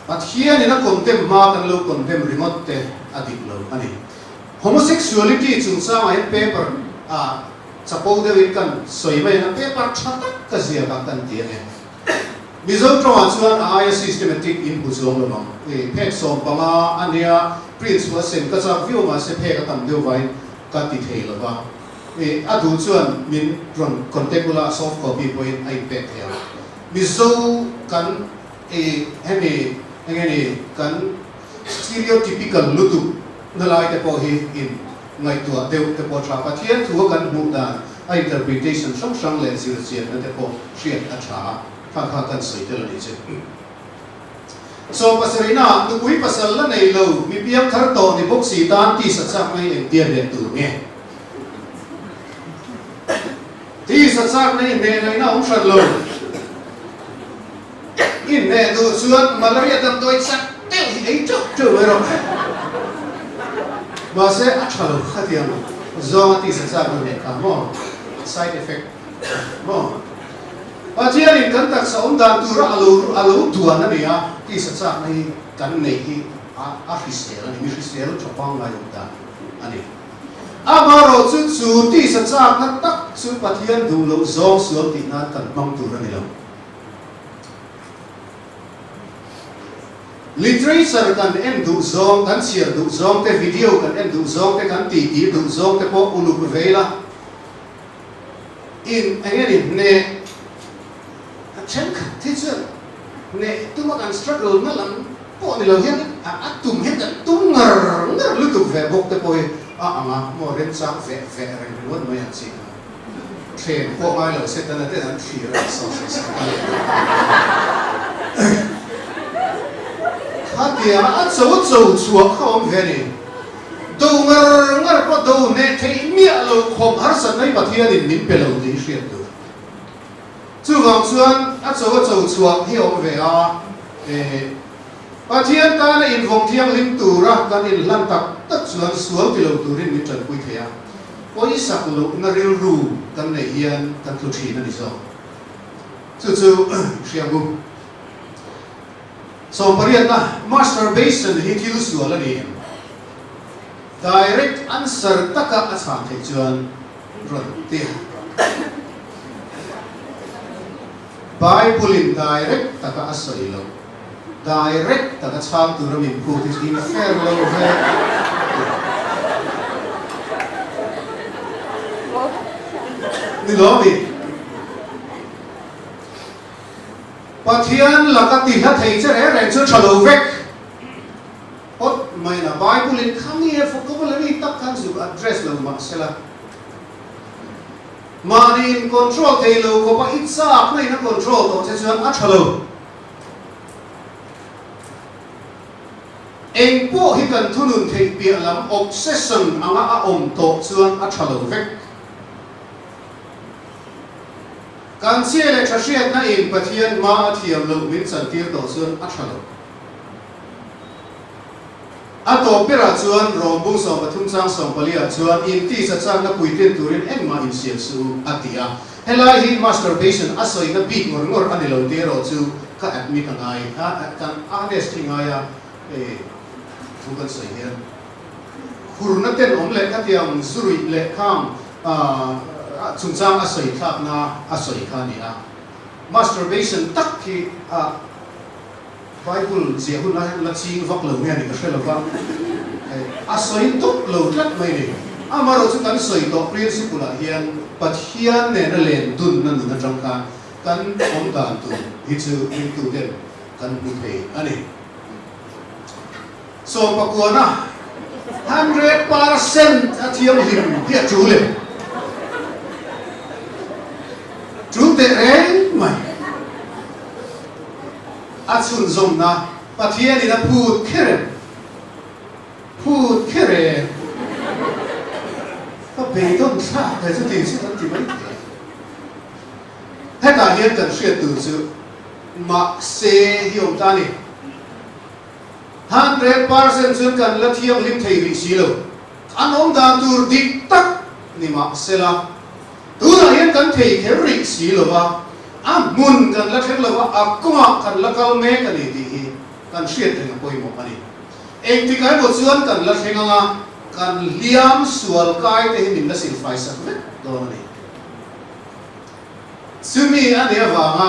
pathian ina kontem ma kan lo kontem remote te adik lo ani homosexuality chungchang ai paper chapo de kan soi mai na paper thatak ka zia ka kan ti ne mizo tro chuan ai systematic input zong lo bang pek som pama ania principle sen ka cha view ma se phe ka tam deu vai ka ti thei lo ba adu chuan min ron contempula soft copy point ai pek ya mizo kan hemi engeni kan stereotypical lutu nalai te po hi in ngai tua deu te po tra pathian thu kan mu da interpretation sang sang le zir chian na te po hriat a tha kha kan sei te lo ni che so pasarina tu kui pasal la nei lo mi piang thar to ni bok si tan ti sa chak mai en tian le tu nge ti sa chak nei ne nei na om shan lo in ne du chuan malaria dam doi sak te ei chok chu ro ma se a thalo khatiam zo ti sa chak ne ka mo side effect mo pathian in kan tak sa om dan tu ra alo tuan na nia ti sa chak nei kan nei hi a hrisel ani mi hrisel chopang ngai da ani amaro chu ti sa chak na tak chu pathian du lo zo suam ti na kan mang tu ra ni lo literature kan en du zong kan share du zong te video kan en du zong te kan ti du zong te po ulu vela in again ne chen ka thế chứ nè tôi mà cần struggle nó làm bộ này là hiện tum hiện tại tum ngờ lúc tụt về bốc tới bồi mà mua đến sáng về về rồi luôn mới ăn gì thêm bộ mai là sẽ tên là tên ăn chỉ là sao hát thì dấu chuột không về này đâu ngờ có đâu nè thấy miệng lâu không hát sẵn đấy mà thiên thì nín bể lâu gì chuyện được chú vọng xuân dấu chuột hiểu về và thiên ta là in vòng thiêng linh tù ra ta in lan tập tất xuân xuống thì lâu tù đến trần quy thế có ý sạc lâu nó rêu rù tâm này hiền tâm thu trì nó đi rồi chú xem bù so bariat na masturbation hi thil sual ani direct answer taka acha the chuan ron ti Bible in direct taka asai lo direct taka chang tu ramin pu ti in fair lo ve ni lo mi pathian lakati ha thei che re chu chalo vek ot mai na Bible in khangi vocabulary tak kan zu address lo ma sela mani in control thei lo ko pa itsa nei na control to che chuan a chalo eng po hi kan thunun thei pi lam obsession anga a om to chuan a chalo vek kan chia le thasiat na in pathian ma thiam lo min san tir to chuan a thalo a to pera chuan rombung som pathum chang som palia chuan in ti sa chang na puitin turin engma in siam su atia helai hi masturbation asoi na big ngor anilo te ro chu ka admit angai ha kan honest thingaya thukan sei hian khurna ten omle ka tiang zurui le kham chungchang asoi thak na asoi khania masturbation tak ki Bible zia hun la chi vak lo nge ni ka shela ba asoi tok lo tlat mai ni amaro chu kan soi to principle a hian pathian ne na len dun na na tang ka kan om dan tu hi chu in tu den kan bu thei ani so pakuna 100% athiam him hi chu le chu te re mai achun zom na pathian ina phut khere ka be don sa ka chu ti si tan ti mai ta hian kan hriat tu chu ma se hiom ta ni 100% chun kan la thiam lim thei ri si lo an om dan tur dik tak ni ma se la tu la hian kan thei khe ri si lo ba mun kan la thek lo ba akuma kan la kal me kan ni ti kan hriat theng poi mo ani ek ti kai bo chuan kan la thenga kan liam sual kai te hin la sin fai sa me do ni sumi ani awanga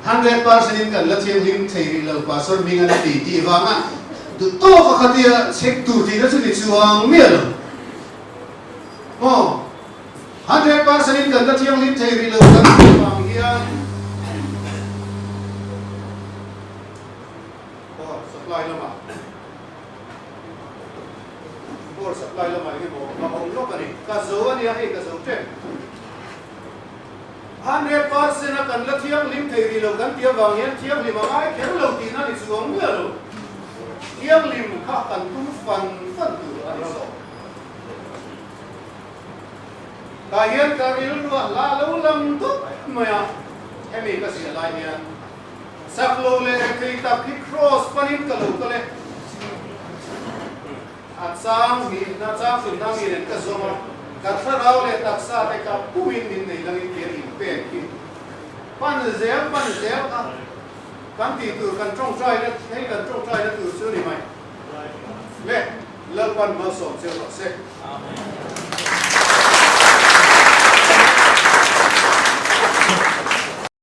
100% in kan la thiam lim thei ri lo pa sor mi ngana ti awanga du to ka khatia chek tu ti na chu ni chuang me lo mo 100% in kan la thiam lim thei ri lo kan awang hian supply lama or supply lama hi mo ma hong lo kani ka zo ani hi ka zo te 100% kan la thiam lim thei ri lo kan tia wang hian thiam lim ai kher lo ti na ni chuang me lo thiam lim kha kan tum fan tu ani so ka hian ka ril nu la lo lam tu maya emi ka si lai hian sak lo le thei tak ki cross panin ka lo ka le atsang hi na chang sun na mi ren ka zoma ka tharau le tak sa te ka puin min nei lang in ter in pe ki pan zel ka kan ti tu kan trong trai na hei kan trong trai na tu su ni mai le pan ma som se ro se amen